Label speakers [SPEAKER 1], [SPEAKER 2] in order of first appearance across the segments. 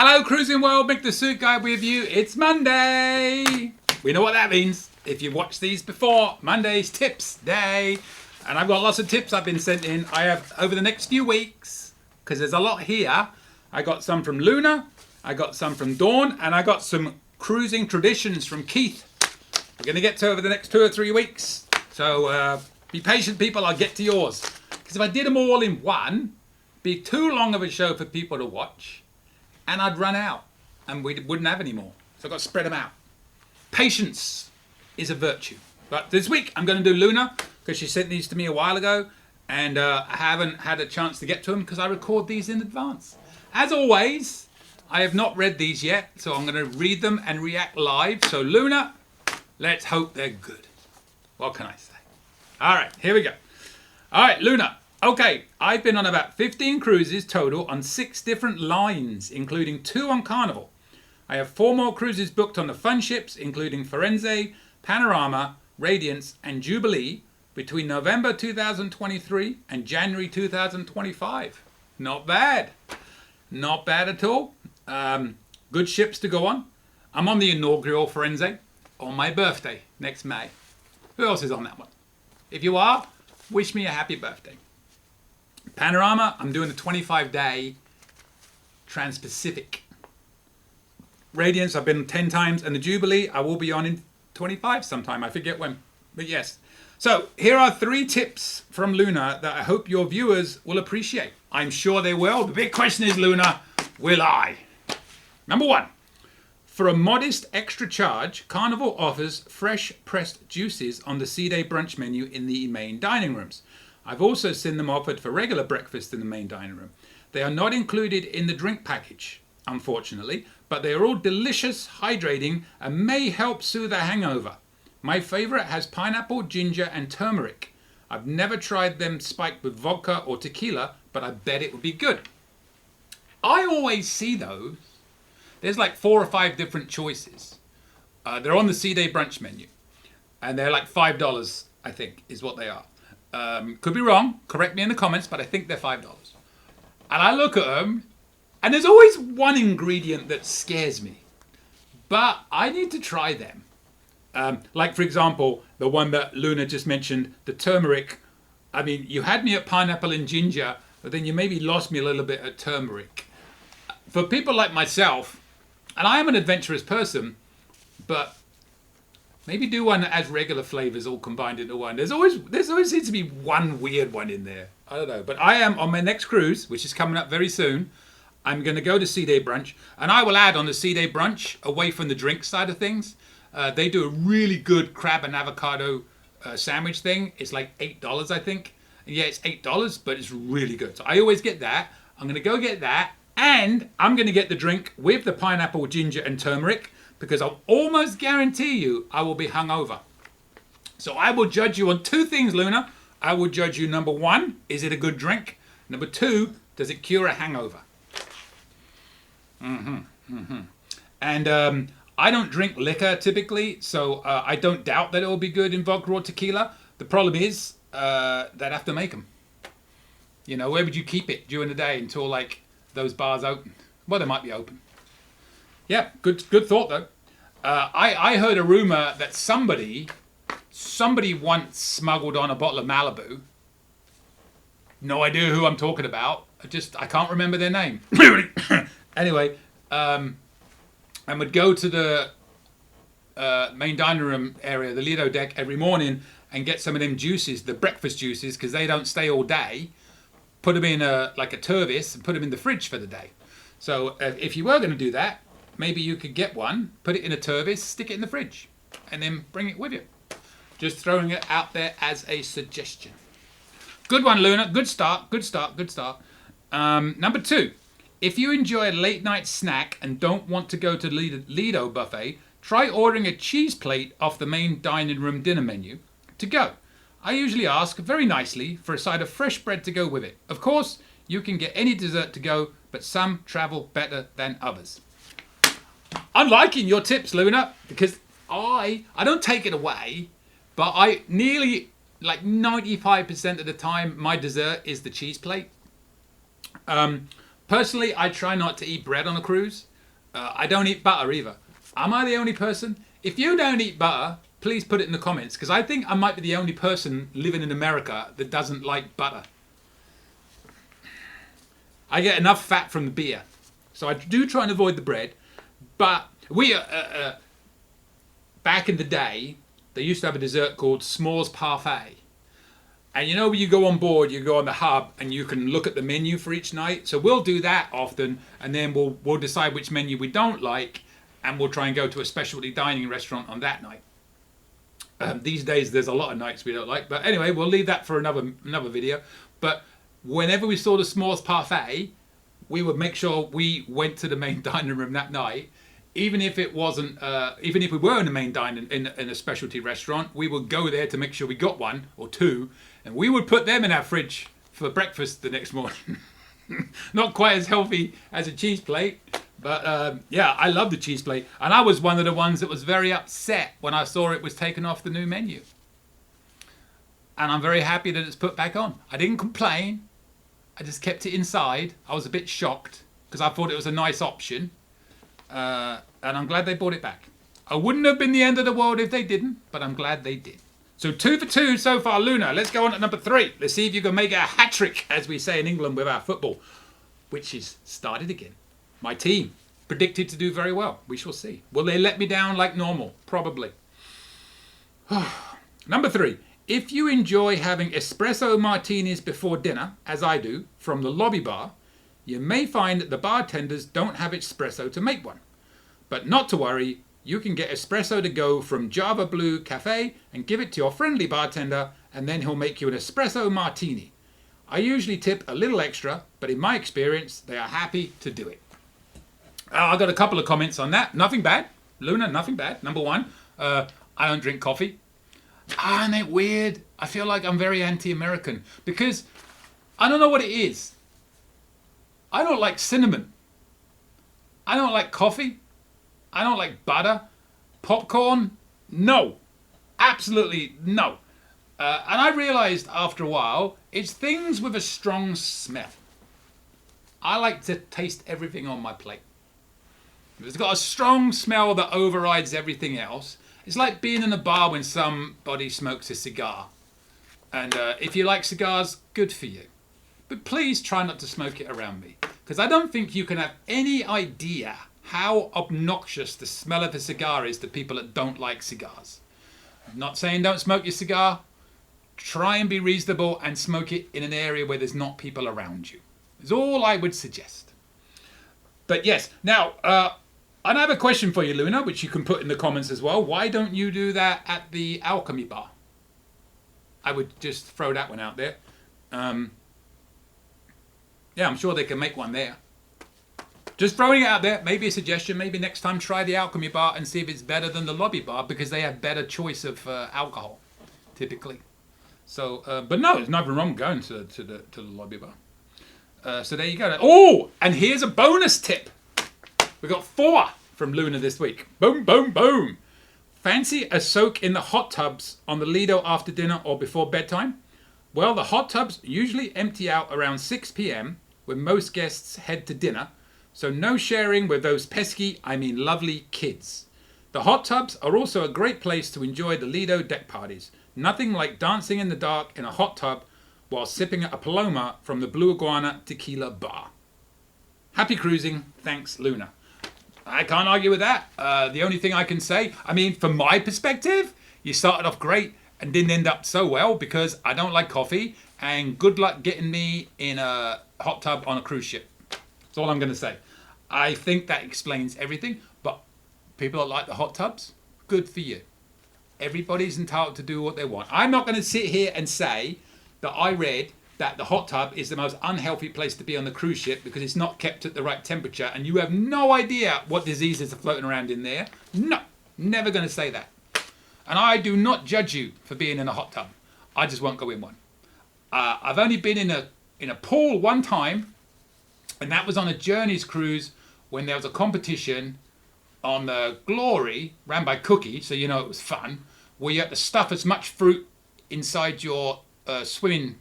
[SPEAKER 1] Hello, Cruising World, Mick the Suit Guy with you. It's Monday. We know what that means. If you've watched these before, Monday's Tips Day. And I've got lots of tips I've been sent in. I have, over the next few weeks, because there's a lot here, I got some from Luna, I got some from Dawn, and I got some cruising traditions from Keith. We're going to get to over the next 2 or 3 weeks. So be patient, people. I'll get to yours. Because if I did them all in one, it'd be too long of a show for people to watch. And I'd run out, and we wouldn't have any more. So I've got to spread them out. Patience is a virtue. But this week I'm going to do Luna, because she sent these to me a while ago, and I haven't had a chance to get to them because I record these in advance. As always, I have not read these yet, so I'm going to read them and react live. So Luna, let's hope they're good. What can I say? All right, here we go. All right, Luna. Okay, I've been on about 15 cruises total on 6 different lines, including 2 on Carnival. I have 4 more cruises booked on the fun ships, including Firenze, Panorama, Radiance, and Jubilee, between November 2023 and January 2025. Not bad. Not bad at all. Good ships to go on. I'm on the inaugural Firenze on my birthday next May. Who else is on that one? If you are, wish me a happy birthday. Panorama, I'm doing a 25-day Trans-Pacific. Radiance, I've been 10 times, and the Jubilee, I will be on in 25 sometime. I forget when, but yes. So here are 3 tips from Luna that I hope your viewers will appreciate. I'm sure they will. The big question is, Luna, will I? Number 1, for a modest extra charge, Carnival offers fresh pressed juices on the Sea Day brunch menu in the main dining rooms. I've also seen them offered for regular breakfast in the main dining room. They are not included in the drink package, unfortunately, but they are all delicious, hydrating, and may help soothe a hangover. My favourite has pineapple, ginger, and turmeric. I've never tried them spiked with vodka or tequila, but I bet it would be good. I always see those. There's like 4 or 5 different choices. They're on the Sea Day brunch menu, and they're like $5, I think, is what they are. Could be wrong. Correct me in the comments, but I think they're $5. And I look at them, and there's always one ingredient that scares me, but I need to try them. Like, for example, the one that Luna just mentioned, the turmeric. I mean, you had me at pineapple and ginger, but then you maybe lost me a little bit at turmeric. For people like myself, and I am an adventurous person, but maybe do one that has regular flavors all combined into one. There's always seems to be one weird one in there. I don't know. But I am on my next cruise, which is coming up very soon. I'm going to go to Sea Day brunch, and I will add on the Sea Day brunch, away from the drink side of things, they do a really good crab and avocado sandwich thing. It's like $8, I think. And yeah, it's $8, but it's really good. So I always get that. I'm going to go get that, and I'm going to get the drink with the pineapple, ginger, and turmeric, because I'll almost guarantee you I will be hungover. So I will judge you on 2 things, Luna. I will judge you, number 1, is it a good drink? Number 2, does it cure a hangover? And I don't drink liquor typically, so I don't doubt that it will be good in vodka or tequila. The problem is that I have to make them. You know, where would you keep it during the day until like those bars open? Well, they might be open. Yeah, good thought though. I heard a rumor that somebody once smuggled on a bottle of Malibu. No idea who I'm talking about. I can't remember their name. Anyway, and would go to the main dining room area, the Lido deck, every morning and get some of them juices, the breakfast juices, because they don't stay all day. Put them in a Tervis and put them in the fridge for the day. So if you were going to do that, maybe you could get one, put it in a Tervis, stick it in the fridge, and then bring it with you. Just throwing it out there as a suggestion. Good one, Luna. Good start. Number 2. If you enjoy a late night snack and don't want to go to the Lido buffet, try ordering a cheese plate off the main dining room dinner menu to go. I usually ask very nicely for a side of fresh bread to go with it. Of course, you can get any dessert to go, but some travel better than others. I'm liking your tips, Luna, because I don't take it away, but I nearly, like 95% of the time, my dessert is the cheese plate. Personally, I try not to eat bread on a cruise. I don't eat butter either. Am I the only person? If you don't eat butter, please put it in the comments, because I think I might be the only person living in America that doesn't like butter. I get enough fat from the beer, so I do try and avoid the bread. But we, back in the day, they used to have a dessert called s'mores parfait. And you know, when you go on board, you go on the hub and you can look at the menu for each night. So we'll do that often, and then we'll decide which menu we don't like, and we'll try and go to a specialty dining restaurant on that night. These days, there's a lot of nights we don't like. But anyway, we'll leave that for another video. But whenever we saw the s'mores parfait, we would make sure we went to the main dining room that night. Even if it wasn't, even if we were in the main dining in a specialty restaurant, we would go there to make sure we got one or two, and we would put them in our fridge for breakfast the next morning. Not quite as healthy as a cheese plate, but yeah, I love the cheese plate, and I was one of the ones that was very upset when I saw it was taken off the new menu. And I'm very happy that it's put back on. I didn't complain. I just kept it inside. I was a bit shocked because I thought it was a nice option. And I'm glad they brought it back. I wouldn't have been the end of the world if they didn't, but I'm glad they did. So 2 for 2 so far, Luna. Let's go on to number 3. Let's see if you can make a hat-trick, as we say in England with our football, which is started again. My team predicted to do very well. We shall see. Will they let me down like normal? Probably. Number 3. If you enjoy having espresso martinis before dinner, as I do, from the lobby bar, you may find that the bartenders don't have espresso to make one. But not to worry, you can get espresso to go from Java Blue Cafe and give it to your friendly bartender, and then he'll make you an espresso martini. I usually tip a little extra, but in my experience, they are happy to do it. I got a couple of comments on that. Nothing bad. Luna, nothing bad. Number 1, I don't drink coffee. Isn't it weird? I feel like I'm very anti-American because I don't know what it is. I don't like cinnamon. I don't like coffee. I don't like butter. Popcorn? No. Absolutely no. And I realized after a while, it's things with a strong smell. I like to taste everything on my plate. If it's got a strong smell that overrides everything else, it's like being in a bar when somebody smokes a cigar. And if you like cigars, good for you. But please try not to smoke it around me, because I don't think you can have any idea how obnoxious the smell of a cigar is to people that don't like cigars. I'm not saying don't smoke your cigar. Try and be reasonable and smoke it in an area where there's not people around you. Is all I would suggest. But yes, now, I have a question for you, Luna, which you can put in the comments as well. Why don't you do that at the Alchemy Bar? I would just throw that one out there. Yeah, I'm sure they can make one there. Just throwing it out there, maybe a suggestion. Maybe next time try the Alchemy Bar and see if it's better than the Lobby Bar, because they have better choice of alcohol, typically. So, but no, there's nothing wrong going to the Lobby Bar. So there you go. Oh, and here's a bonus tip. We got 4 from Luna this week. Boom, boom, boom. Fancy a soak in the hot tubs on the Lido after dinner or before bedtime? Well, the hot tubs usually empty out around 6 p.m. when most guests head to dinner, so no sharing with those pesky, I mean lovely kids. The hot tubs are also a great place to enjoy the Lido deck parties. Nothing like dancing in the dark in a hot tub while sipping a Paloma from the Blue Iguana Tequila Bar. Happy cruising. Thanks, Luna. I can't argue with that. The only thing I can say, I mean, from my perspective, you started off great and didn't end up so well because I don't like coffee, and good luck getting me in a hot tub on a cruise ship. That's all I'm going to say. I think that explains everything, but people that like the hot tubs, good for you. Everybody's entitled to do what they want. I'm not going to sit here and say that I read that the hot tub is the most unhealthy place to be on the cruise ship because it's not kept at the right temperature and you have no idea what diseases are floating around in there. No, never going to say that. And I do not judge you for being in a hot tub. I just won't go in one. I've only been in a pool one time, and that was on a Journeys cruise when there was a competition on the Glory, ran by Cookie, so you know it was fun, where you had to stuff as much fruit inside your swimming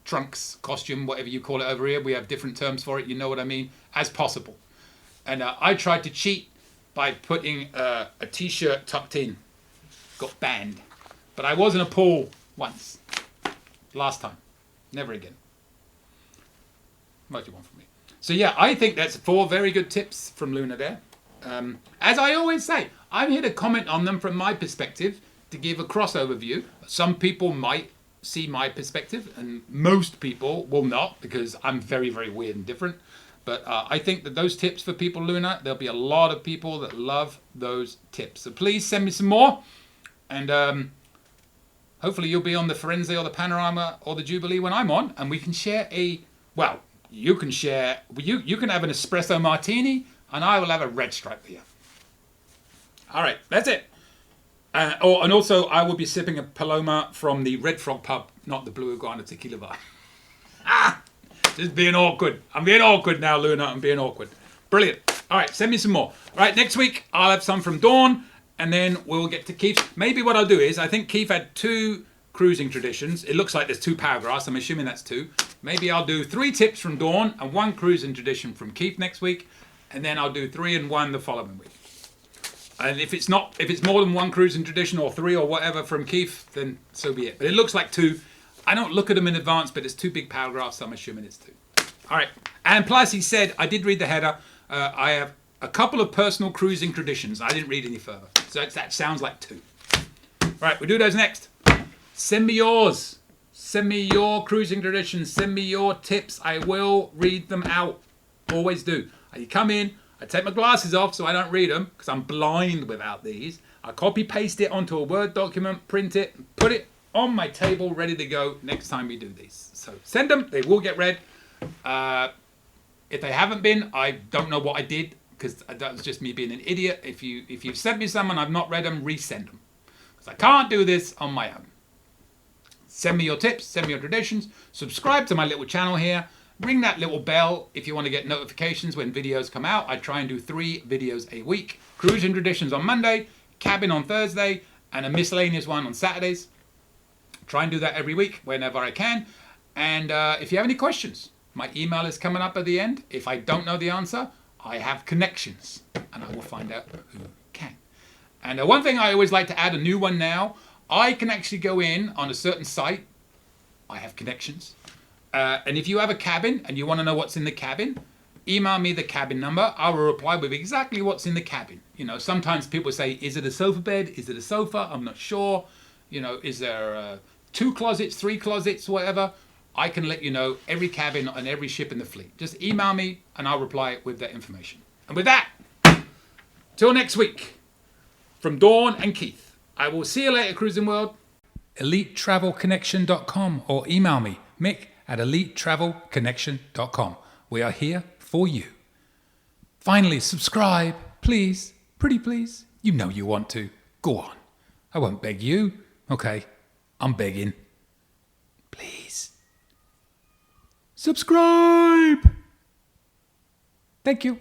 [SPEAKER 1] trunks, costume, whatever you call it over here. We have different terms for it, you know what I mean, as possible. And I tried to cheat by putting a t-shirt tucked in. Got banned. But I was in a pool once. Last time. Never again. What do you want from me? So yeah, I think that's 4 very good tips from Luna there. As I always say, I'm here to comment on them from my perspective, to give a crossover view. Some people might see my perspective, and most people will not, because I'm very, very weird and different. But I think that those tips for people, Luna, there'll be a lot of people that love those tips. So please send me some more. And hopefully you'll be on the Firenze or the Panorama or the Jubilee when I'm on, and we can share you can share, you can have an espresso martini, and I will have a red stripe beer. All right, that's it. And also, I will be sipping a Paloma from the Red Frog pub, not the Blue Iguana Tequila bar. Just being awkward. I'm being awkward now, Luna. I'm being awkward. Brilliant. All right, send me some more. All right, next week, I'll have some from Dawn, and then we'll get to Keith. Maybe what I'll do is, I think Keith had 2 cruising traditions. It looks like there's 2 paragraphs. I'm assuming that's 2. Maybe I'll do 3 tips from Dawn and 1 cruising tradition from Keith next week, and then I'll do 3 and 1 the following week. And if it's more than 1 cruising tradition or 3 or whatever from Keith, then so be it. But it looks like 2. I don't look at them in advance, but it's 2 big paragraphs, so I'm assuming it's 2. All right. And plus, he said, I did read the header. I have a couple of personal cruising traditions. I didn't read any further. So that sounds like 2. All right, we'll do those next. Send me yours. Send me your cruising traditions. Send me your tips. I will read them out. Always do. You come in. I take my glasses off so I don't read them because I'm blind without these. I copy paste it onto a Word document, print it, put it on my table ready to go next time we do these. So send them. They will get read. If they haven't been, I don't know what I did because that was just me being an idiot. If you've sent me some and I've not read them, resend them because I can't do this on my own. Send me your tips. Send me your traditions. Subscribe to my little channel here. Ring that little bell if you want to get notifications when videos come out. I try and do 3 videos a week. Cruising traditions on Monday, cabin on Thursday, and a miscellaneous one on Saturdays. Try and do that every week whenever I can. And if you have any questions, my email is coming up at the end. If I don't know the answer, I have connections, and I will find out who can. And one thing I always like to add, a new one now, I can actually go in on a certain site. I have connections. And if you have a cabin and you want to know what's in the cabin, email me the cabin number. I will reply with exactly what's in the cabin. You know, sometimes people say, is it a sofa bed? Is it a sofa? I'm not sure. You know, is there 2 closets, 3 closets, whatever? I can let you know every cabin on every ship in the fleet. Just email me and I'll reply with that information. And with that, till next week, from Dawn and Keith, I will see you later, Cruising World. EliteTravelConnection.com or email me, Mick at EliteTravelConnection.com. We are here for you. Finally, subscribe, please. Pretty please. You know you want to. Go on. I won't beg you. Okay, I'm begging. Please. Subscribe. Thank you.